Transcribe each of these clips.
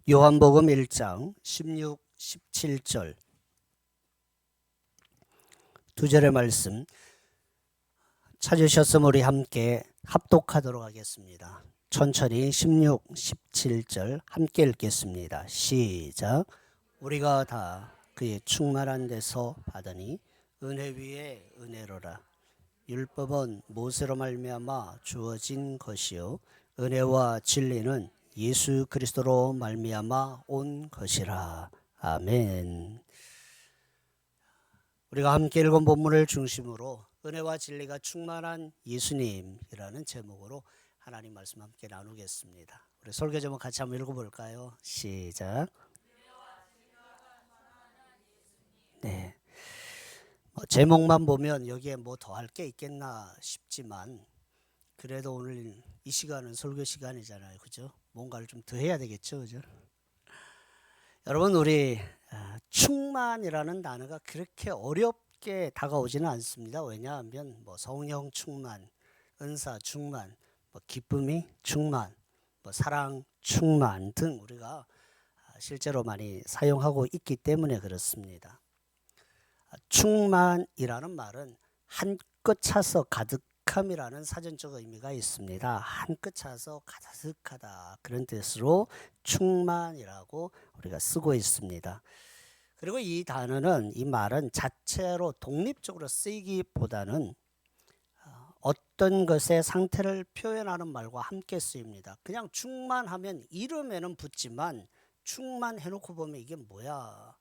요한복음 1장 16, 17절 두 절의 말씀 찾으셨으면 우리 함께 합독하도록 하겠습니다. 천천히 16, 17절 함께 읽겠습니다. 시작. 우리가 다 그의 충만한 데서 받으니 은혜 위에 은혜로라. 율법은 모세로 말미암아 주어진 것이요 은혜와 진리는 예수 그리스도로 말미암아 온 것이라. 아멘. 우리가 함께 읽은 본문을 중심으로 은혜와 진리가 충만한 예수님이라는 제목으로 하나님 말씀 함께 나누겠습니다. 우리 설교 제목 같이 한번 읽어볼까요? 시작. 네. 제목만 보면 여기에 뭐 더 할 게 있겠나 싶지만 그래도 오늘 이 시간은 설교 시간이잖아요. 그죠? 뭔가를 좀 더 해야 되겠죠. 그죠? 여러분 우리 충만이라는 단어가 그렇게 어렵게 다가오지는 않습니다. 왜냐하면 뭐 성령 충만, 은사 충만, 뭐 기쁨이 충만, 뭐 사랑 충만 등 우리가 실제로 많이 사용하고 있기 때문에 그렇습니다. 충만이라는 말은 한껏 차서 가득함이라는 사전적 의미가 있습니다. 한껏 차서 가득하다 그런 뜻으로 충만이라고 우리가 쓰고 있습니다. 그리고 이 단어는 이 말은 자체로 독립적으로 쓰이기보다는 어떤 것의 상태를 표현하는 말과 함께 쓰입니다. 그냥 충만하면 이름에는 붙지만 충만해놓고 보면 이게 뭐야?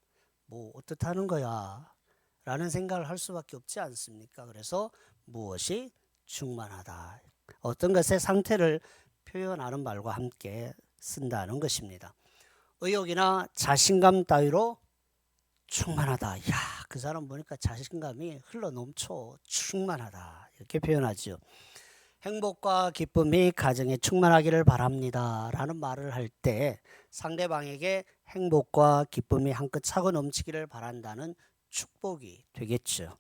뭐 어떻다는 거야? 라는 생각을 할 수밖에 없지 않습니까? 그래서 무엇이 충만하다. 어떤 것의 상태를 표현하는 말과 함께 쓴다는 것입니다. 의욕이나 자신감 따위로 충만하다. 야, 그 사람 보니까 자신감이 흘러넘쳐 충만하다. 이렇게 표현하죠. 행복과 기쁨이 가정에 충만하기를 바랍니다. 라는 말을 할 때 상대방에게 행복과 기쁨이 한껏 차고 넘치기를 바란다는 축복이 되겠죠.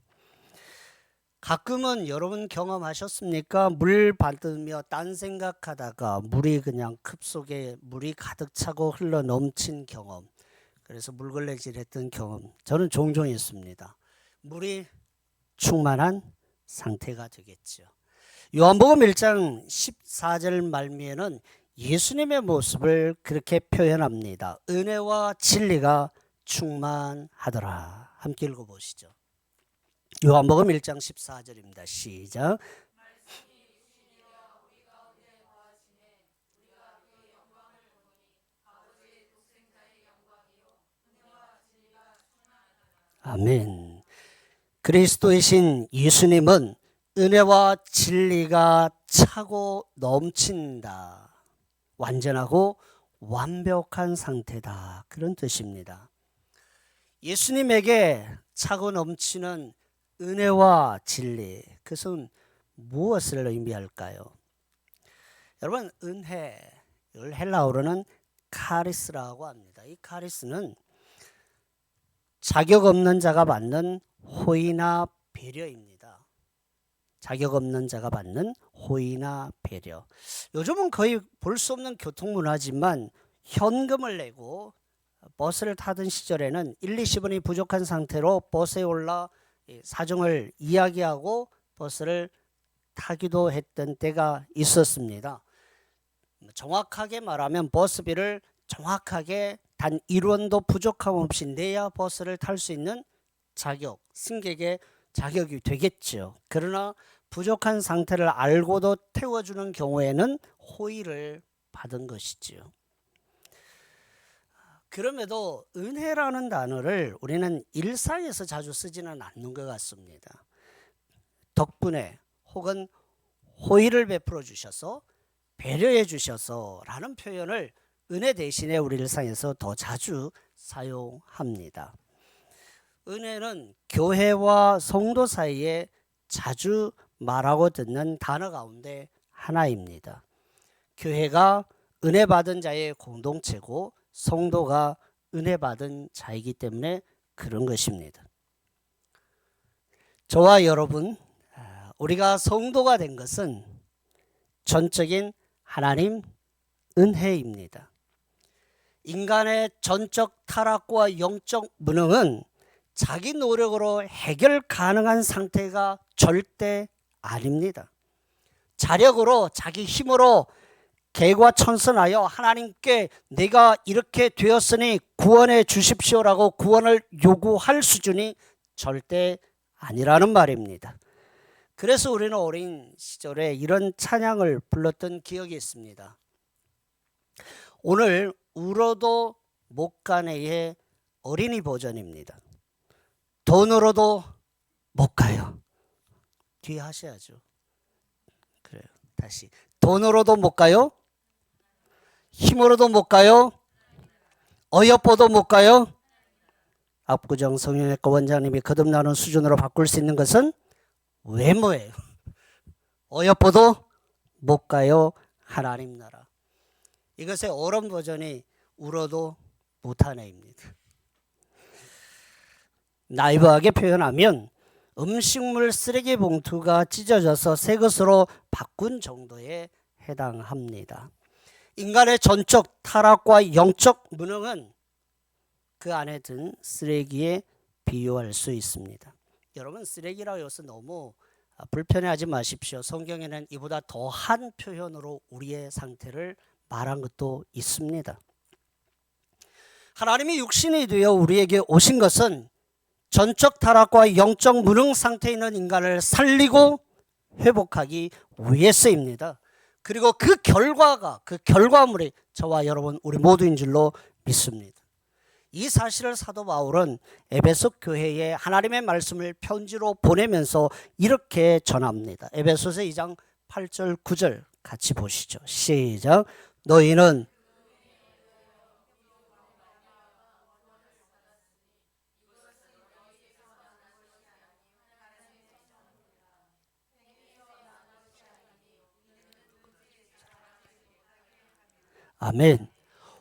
가끔은 여러분 경험하셨습니까? 물 받으며 딴 생각하다가 물이 그냥 급 속에 물이 가득 차고 흘러 넘친 경험. 그래서 물걸레질했던 경험 저는 종종 있습니다. 물이 충만한 상태가 되겠죠. 요한복음 1장 14절 말미에는 예수님의 모습을 그렇게 표현합니다. 은혜와 진리가 충만하더라. 함께 읽어보시죠. 요한복음 1장 14절입니다. 시작. 아멘. 그리스도이신 예수님은 은혜와 진리가 차고 넘친다. 완전하고 완벽한 상태다. 그런 뜻입니다. 예수님에게 차고 넘치는 은혜와 진리, 그것은 무엇을 의미할까요? 여러분, 은혜, 이걸 헬라어로는 카리스라고 합니다. 이 카리스는 자격 없는 자가 받는 호의나 배려입니다. 자격 없는 자가 받는 호의나 배려. 요즘은 거의 볼 수 없는 교통문화지만 현금을 내고 버스를 타던 시절에는 1, 20원이 부족한 상태로 버스에 올라 사정을 이야기하고 버스를 타기도 했던 때가 있었습니다. 정확하게 말하면 버스비를 정확하게 단 1원도 부족함 없이 내야 버스를 탈 수 있는 자격, 승객의 자격이 되겠죠. 그러나 부족한 상태를 알고도 태워주는 경우에는 호의를 받은 것이지요. 그럼에도 은혜라는 단어를 우리는 일상에서 자주 쓰지는 않는 것 같습니다. 덕분에 혹은 호의를 베풀어 주셔서 배려해 주셔서 라는 표현을 은혜 대신에 우리 일상에서 더 자주 사용합니다. 은혜는 교회와 성도 사이에 자주 말하고 듣는 단어 가운데 하나입니다. 교회가 은혜 받은 자의 공동체고 성도가 은혜 받은 자이기 때문에 그런 것입니다. 저와 여러분, 우리가 성도가 된 것은 전적인 하나님 은혜입니다. 인간의 전적 타락과 영적 무능은 자기 노력으로 해결 가능한 상태가 절대 아닙니다. 자력으로 자기 힘으로 개과천선하여 하나님께 내가 이렇게 되었으니 구원해 주십시오라고 구원을 요구할 수준이 절대 아니라는 말입니다. 그래서 우리는 어린 시절에 이런 찬양을 불렀던 기억이 있습니다. 오늘 울어도 못 가네의 어린이 버전입니다. 돈으로도 못 가요. 뒤에 하셔야죠. 그래요. 다시. 돈으로도 못 가요. 힘으로도 못 가요. 어여뻐도 못 가요. 압구정 성형외과 원장님이 거듭나는 수준으로 바꿀 수 있는 것은 외모예요. 어여뻐도 못 가요. 하나님 나라. 이것의 어른 버전이 울어도 못하네입니다. 나이브하게 표현하면 음식물 쓰레기 봉투가 찢어져서 새 것으로 바꾼 정도에 해당합니다. 인간의 전적 타락과 영적 무능은 그 안에 든 쓰레기에 비유할 수 있습니다. 여러분, 쓰레기라고 해서 너무 불편해하지 마십시오. 성경에는 이보다 더한 표현으로 우리의 상태를 말한 것도 있습니다. 하나님이 육신이 되어 우리에게 오신 것은 전적 타락과 영적 무능 상태에 있는 인간을 살리고 회복하기 위해서입니다. 그리고 그 결과물이 저와 여러분 우리 모두인 줄로 믿습니다. 이 사실을 사도 바울은 에베소 교회에 하나님의 말씀을 편지로 보내면서 이렇게 전합니다. 에베소서 2장 8절 9절 같이 보시죠. 시작. 너희는 아멘.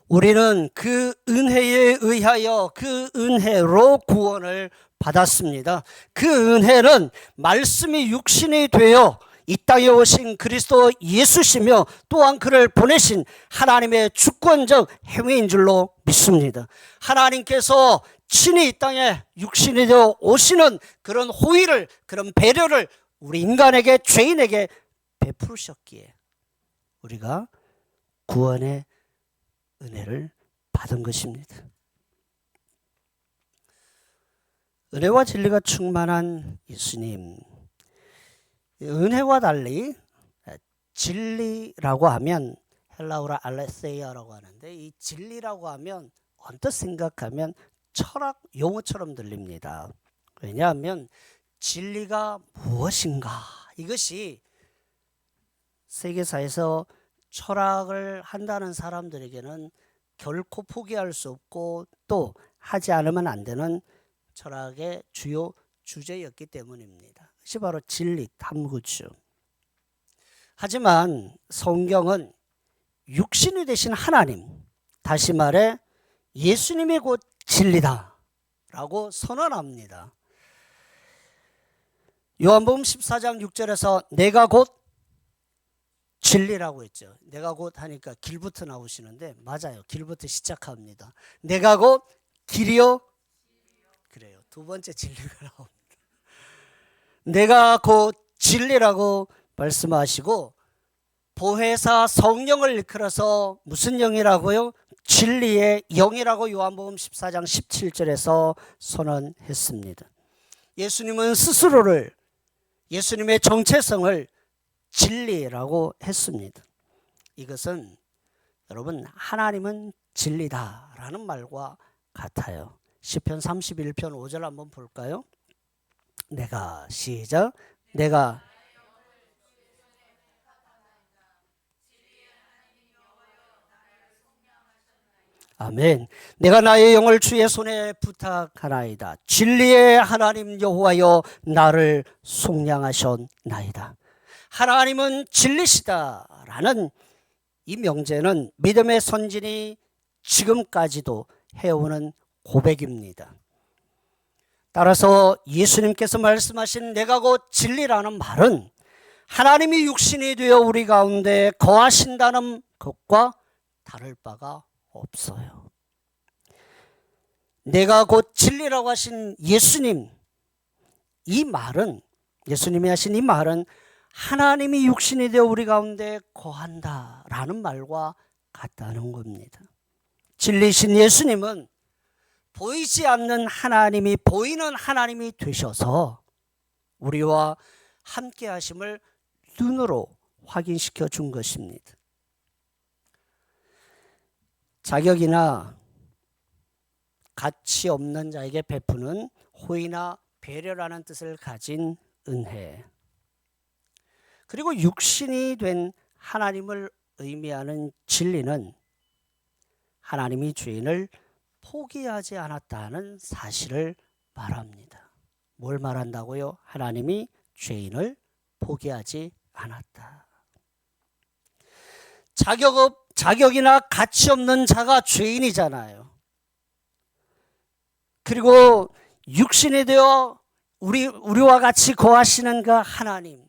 우리는 그 은혜에 의하여 그 은혜로 구원을 받았습니다. 그 은혜는 말씀이 육신이 되어 이 땅에 오신 그리스도 예수시며 또한 그를 보내신 하나님의 주권적 행위인 줄로 믿습니다. 하나님께서 친히 이 땅에 육신이 되어 오시는 그런 호의를, 그런 배려를 우리 인간에게, 죄인에게 베푸셨기에 우리가 구원의 은혜를 받은 것입니다. 은혜와 진리가 충만한 예수님. 은혜와 달리 진리라고 하면 헬라어로 알레세이아라고 하는데, 이 진리라고 하면 언뜻 생각하면 철학 용어처럼 들립니다. 왜냐하면 진리가 무엇인가, 이것이 세계사에서 철학을 한다는 사람들에게는 결코 포기할 수 없고 또 하지 않으면 안 되는 철학의 주요 주제였기 때문입니다. 그것이 바로 진리 탐구죠. 하지만 성경은 육신이 되신 하나님, 다시 말해 예수님이 곧 진리다 라고 선언합니다. 요한복음 14장 6절에서 내가 곧 진리라고 했죠. 내가 곧 하니까 길부터 나오시는데 맞아요. 길부터 시작합니다. 내가 곧 길이요. 그래요. 두 번째 진리가 나옵니다. 내가 곧 진리라고 말씀하시고 보혜사 성령을 일컬어서 무슨 영이라고요? 진리의 영이라고 요한복음 14장 17절에서 선언했습니다. 예수님은 스스로를, 예수님의 정체성을 진리라고 했습니다. 이것은 여러분 하나님은 진리다라는 말과 같아요. 시편 31편 5절 한번 볼까요? 내가 시작. 내가 아멘. 내가 나의 영을 주의 손에 부탁하나이다. 진리의 하나님 여호와여 나를 속량하셨나이다. 하나님은 진리시다라는 이 명제는 믿음의 선진이 지금까지도 해오는 고백입니다. 따라서 예수님께서 말씀하신 내가 곧 진리라는 말은 하나님이 육신이 되어 우리 가운데 거하신다는 것과 다를 바가 없어요. 내가 곧 진리라고 하신 예수님, 이 말은, 예수님이 하신 이 말은 하나님이 육신이 되어 우리 가운데 거한다라는 말과 같다는 겁니다. 진리신 예수님은 보이지 않는 하나님이 보이는 하나님이 되셔서 우리와 함께 하심을 눈으로 확인시켜 준 것입니다. 자격이나 가치 없는 자에게 베푸는 호의나 배려라는 뜻을 가진 은혜, 그리고 육신이 된 하나님을 의미하는 진리는 하나님이 죄인을 포기하지 않았다는 사실을 말합니다. 뭘 말한다고요? 하나님이 죄인을 포기하지 않았다. 자격이나 가치 없는 자가 죄인이잖아요. 그리고 육신이 되어 우리와 같이 거하시는 그 하나님,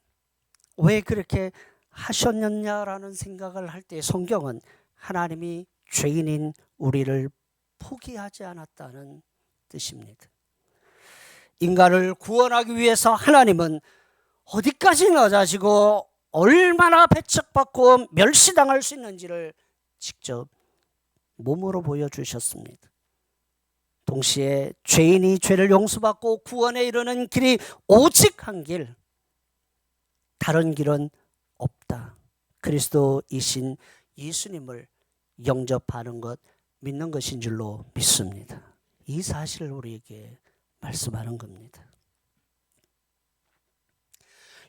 왜 그렇게 하셨느냐라는 생각을 할 때 성경은 하나님이 죄인인 우리를 포기하지 않았다는 뜻입니다. 인간을 구원하기 위해서 하나님은 어디까지 낮아지고 얼마나 배척받고 멸시당할 수 있는지를 직접 몸으로 보여주셨습니다. 동시에 죄인이 죄를 용서받고 구원에 이르는 길이 오직 한 길, 다른 길은 없다. 그리스도이신 예수님을 영접하는 것, 믿는 것인 줄로 믿습니다. 이 사실을 우리에게 말씀하는 겁니다.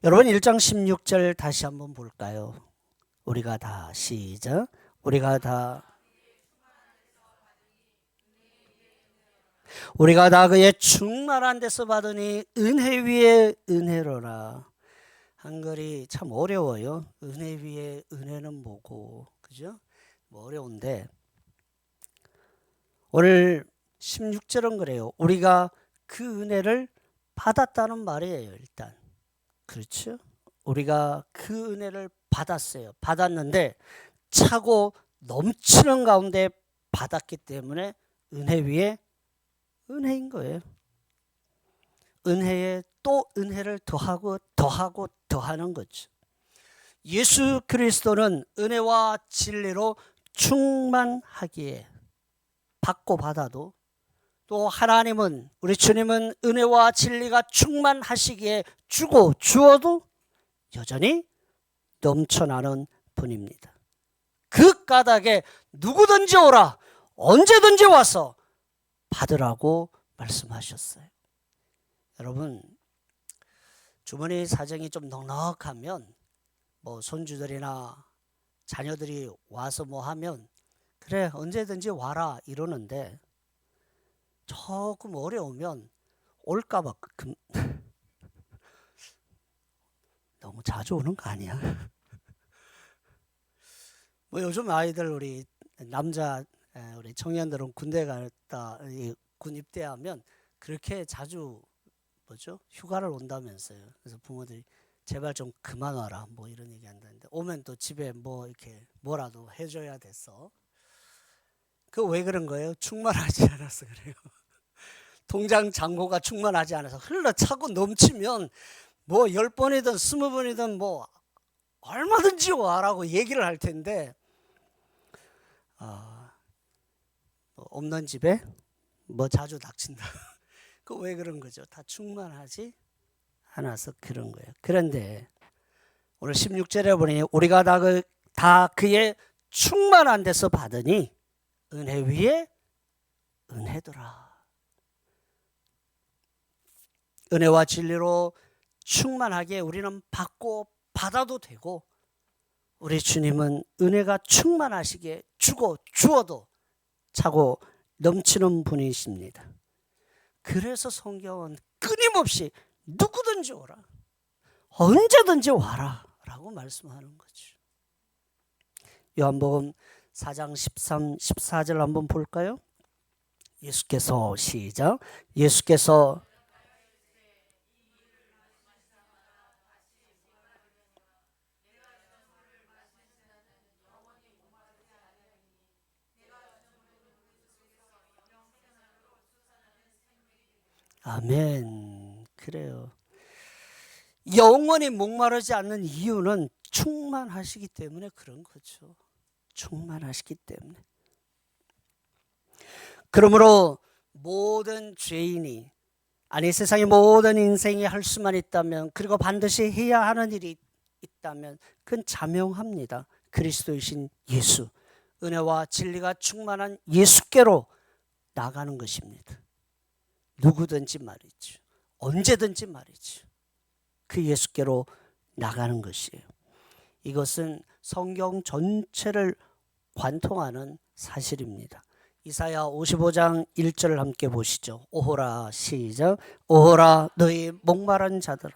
여러분 1장 16절 다시 한번 볼까요? 우리가 다 시작. 우리가 다 그의 충만한 데서 받으니 은혜 위에 은혜로라. 한글이 참 어려워요. 은혜 위에 은혜는 뭐고, 그죠? 뭐 어려운데 오늘 16절은 그래요. 우리가 그 은혜를 받았다는 말이에요. 일단 그렇죠? 우리가 그 은혜를 받았어요. 받았는데 차고 넘치는 가운데 받았기 때문에 은혜 위에 은혜인 거예요. 은혜에 또 은혜를 더하고 더하고 더하는 거죠. 예수 그리스도는 은혜와 진리로 충만하기에 받고 받아도, 또 하나님은, 우리 주님은 은혜와 진리가 충만하시기에 주고 주어도 여전히 넘쳐나는 분입니다. 그 까닭에 누구든지 오라, 언제든지 와서 받으라고 말씀하셨어요. 여러분, 주머니 사정이 좀 넉넉하면 뭐 손주들이나 자녀들이 와서 뭐 하면 그래 언제든지 와라 이러는데, 조금 어려우면 올까봐 너무 자주 오는 거 아니야? 뭐 요즘 아이들, 우리 남자 우리 청년들은 군대 갔다 군 입대하면 그렇게 자주 휴가를 온다면서요. 그래서 부모들이 제발 좀 그만 와라 뭐 이런 얘기 한다는데, 오면 또 집에 뭐 이렇게 뭐라도 해줘야 됐어. 그 왜 그런 거예요? 충만하지 않아서 그래요. 통장 잔고가 충만하지 않아서 흘러차고 넘치면 뭐 10번이든 20번이든 뭐 얼마든지 와라고 얘기를 할 텐데, 없는 집에 뭐 자주 닥친다. 그 왜 그런 거죠? 다 충만하지 않아서 그런 거예요. 그런데 오늘 16절에 보니 우리가 다 그의 충만한 데서 받으니 은혜 위에 은혜더라. 은혜와 진리로 충만하게 우리는 받고 받아도 되고, 우리 주님은 은혜가 충만하시게 주고 주어도 차고 넘치는 분이십니다. 그래서 성경은 끊임없이 누구든지 오라, 언제든지 와라 라고 말씀하는 거죠. 요한복음 4장 13, 14절 한번 볼까요? 예수께서 시작. 예수께서 아멘. 그래요. 영원히 목마르지 않는 이유는 충만하시기 때문에 그런 거죠. 충만하시기 때문에. 그러므로 모든 죄인이, 아니 세상의 모든 인생이 할 수만 있다면, 그리고 반드시 해야 하는 일이 있다면 그건 자명합니다. 그리스도이신 예수, 은혜와 진리가 충만한 예수께로 나가는 것입니다. 누구든지 말이죠. 언제든지 말이죠. 그 예수께로 나가는 것이에요. 이것은 성경 전체를 관통하는 사실입니다. 이사야 55장 1절을 함께 보시죠. 오호라, 시작. 오호라 너희 목마른 자들아.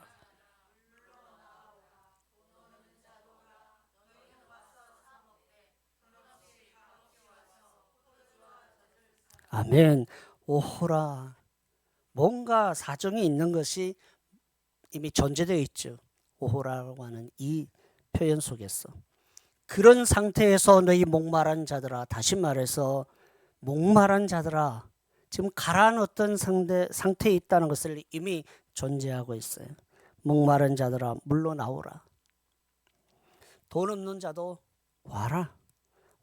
아멘. 오호라. 뭔가 사정이 있는 것이 이미 전제되어 있죠. 오호라고 하는 이 표현 속에서. 그런 상태에서 너희 목마른 자들아, 다시 말해서 목마른 자들아, 지금 가라앉은 어떤 상태에 있다는 것을 이미 존재하고 있어요. 목마른 자들아 물러나오라. 돈 없는 자도 와라.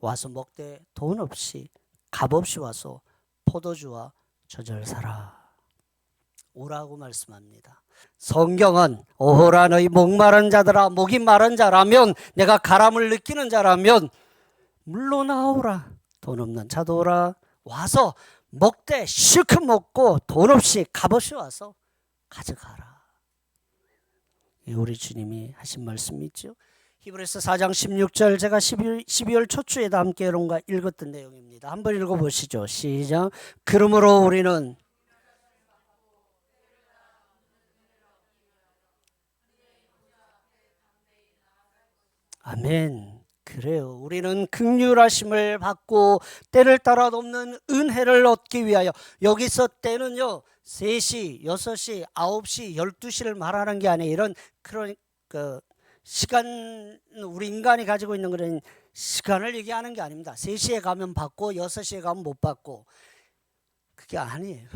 와서 먹되 돈 없이 값 없이 와서 포도주와 저절 사라. 오라고 말씀합니다. 성경은 오호라 너희 목마른 자들아, 목이 마른 자라면, 내가 가람을 느끼는 자라면 물러나오라. 돈 없는 자도 오라. 와서 먹되 실컷 먹고 돈 없이 값없이 와서 가져가라. 우리 주님이 하신 말씀이죠. 히브리서 4장 16절, 제가 12월 초초에도 함께 여러분과 읽었던 내용입니다. 한번 읽어보시죠. 시작. 그러므로 우리는 아멘. 그래요. 우리는 긍휼하심을 받고 때를 따라 돕는 은혜를 얻기 위하여, 여기서 때는요 3시, 6시, 9시, 12시를 말하는 게 아니에요. 이런 그런 시간, 우리 인간이 가지고 있는 그런 시간을 얘기하는 게 아닙니다. 3시에 가면 받고 6시에 가면 못 받고, 그게 아니에요.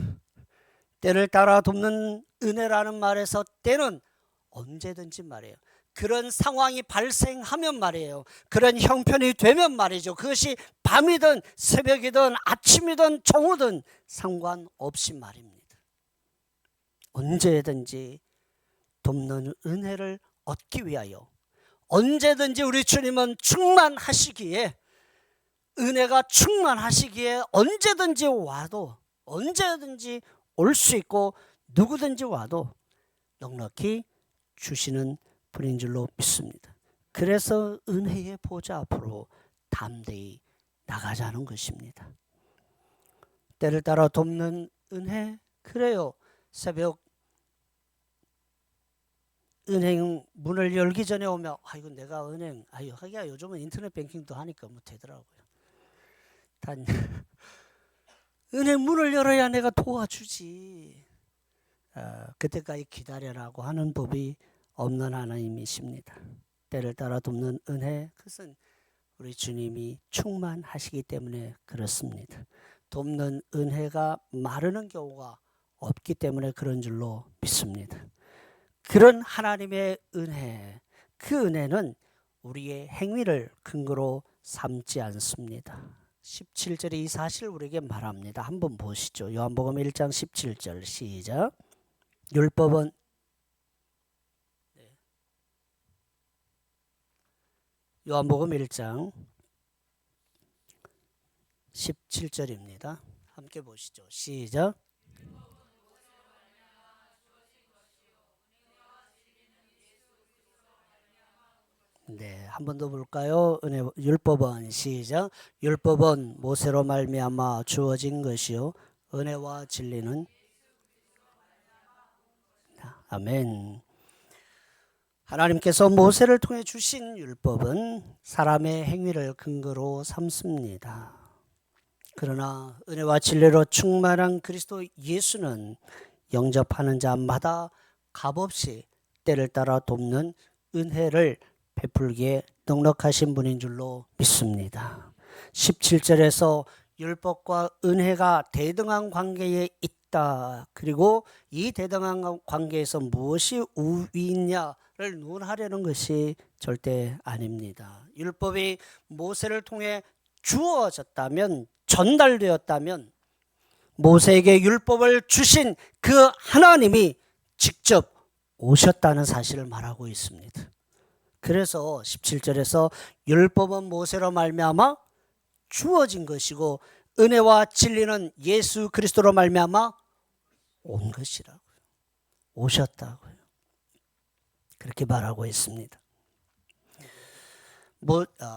때를 따라 돕는 은혜라는 말에서 때는 언제든지 말이에요. 그런 상황이 발생하면 말이에요. 그런 형편이 되면 말이죠. 그것이 밤이든 새벽이든 아침이든 정오든 상관없이 말입니다. 언제든지 돕는 은혜를 얻기 위하여, 언제든지 우리 주님은 충만하시기에, 은혜가 충만하시기에 언제든지 와도, 언제든지 올 수 있고 누구든지 와도 넉넉히 주시는 분인 줄로 믿습니다. 그래서 은혜의 보좌 앞으로 담대히 나가자는 것입니다. 때를 따라 돕는 은혜, 그래요. 새벽 은행 문을 열기 전에 오면 아이고 내가 은행, 하기야 요즘은 인터넷 뱅킹도 하니까 뭐 되더라고요. 단 은행 문을 열어야 내가 도와주지. 그때까지 기다려라고 하는 법이 없는 하나님이십니다. 때를 따라 돕는 은혜, 그것은 우리 주님이 충만하시기 때문에 그렇습니다. 돕는 은혜가 마르는 경우가 없기 때문에 그런 줄로 믿습니다. 그런 하나님의 은혜, 그 은혜는 우리의 행위를 근거로 삼지 않습니다. 17절에 이 사실을 우리에게 말합니다. 한번 보시죠. 요한복음 1장 17절 시작. 율법은 요한복음 1장 17절입니다. 함께 보시죠. 시작. 네, 한 번 더 볼까요? 율법은 시작. 율법은 모세로 말미암아 주어진 것이요 은혜와 진리는, 아멘. 하나님께서 모세를 통해 주신 율법은 사람의 행위를 근거로 삼습니다. 그러나 은혜와 진리로 충만한 그리스도 예수는 영접하는 자마다 값없이 때를 따라 돕는 은혜를 베풀기에 넉넉하신 분인 줄로 믿습니다. 17절에서 율법과 은혜가 대등한 관계에 있다. 그리고 이 대등한 관계에서 무엇이 우위냐를 논하려는 것이 절대 아닙니다. 율법이 모세를 통해 주어졌다면, 전달되었다면 모세에게 율법을 주신 그 하나님이 직접 오셨다는 사실을 말하고 있습니다. 그래서 17절에서 율법은 모세로 말미암아 주어진 것이고 은혜와 진리는 예수 그리스도로 말미암아 온 것이라고요. 오셨다고요. 그렇게 말하고 있습니다.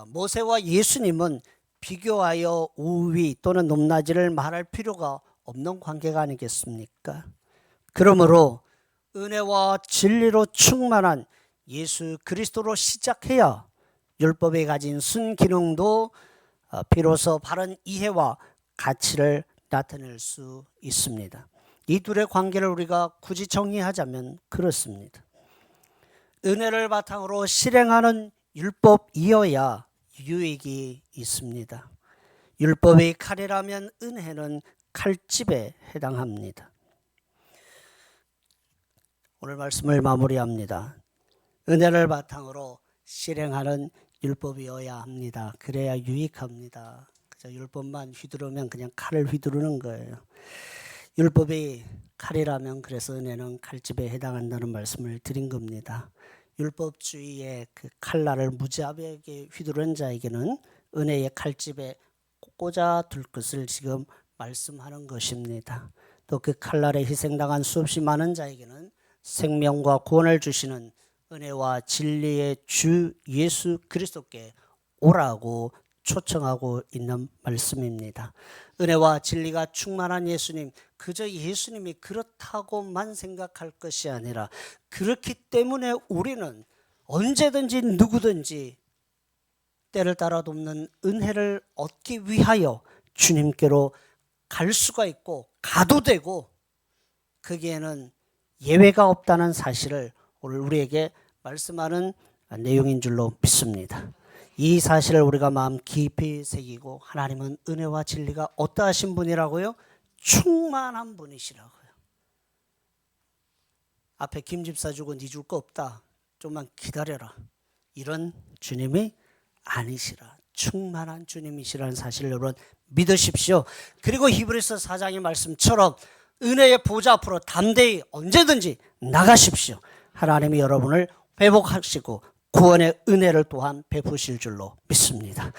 모세와 예수님은 비교하여 우위 또는 높낮이를 말할 필요가 없는 관계가 아니겠습니까? 그러므로 은혜와 진리로 충만한 예수 그리스도로 시작해야 율법이 가진 순기능도 비로소 바른 이해와 가치를 나타낼 수 있습니다. 이 둘의 관계를 우리가 굳이 정리하자면 그렇습니다. 은혜를 바탕으로 실행하는 율법이어야 유익이 있습니다. 율법이 칼이라면 은혜는 칼집에 해당합니다. 오늘 말씀을 마무리합니다. 은혜를 바탕으로 실행하는 율법이어야 합니다. 그래야 유익합니다. 그저 율법만 휘두르면 그냥 칼을 휘두르는 거예요. 율법이 칼이라면 그래서 은혜는 칼집에 해당한다는 말씀을 드린 겁니다. 율법주의의 그 칼날을 무지하게 휘두른 자에게는 은혜의 칼집에 꽂아둘 것을 지금 말씀하는 것입니다. 또 그 칼날에 희생당한 수없이 많은 자에게는 생명과 구원을 주시는 은혜와 진리의 주 예수 그리스도께 오라고 초청하고 있는 말씀입니다. 은혜와 진리가 충만한 예수님, 그저 예수님이 그렇다고만 생각할 것이 아니라 그렇기 때문에 우리는 언제든지 누구든지 때를 따라 돕는 은혜를 얻기 위하여 주님께로 갈 수가 있고 가도 되고 거기에는 예외가 없다는 사실을 오늘 우리에게 말씀하는 내용인 줄로 믿습니다. 이 사실을 우리가 마음 깊이 새기고 하나님은 은혜와 진리가 어떠하신 분이라고요? 충만한 분이시라고요. 앞에 김 집사 주고 네 줄 거 없다. 좀만 기다려라. 이런 주님이 아니시라. 충만한 주님이시라는 사실을 여러분 믿으십시오. 그리고 히브리서 4장의 말씀처럼 은혜의 보좌 앞으로 담대히 언제든지 나가십시오. 하나님이 여러분을 회복하시고 구원의 은혜를 또한 베푸실 줄로 믿습니다.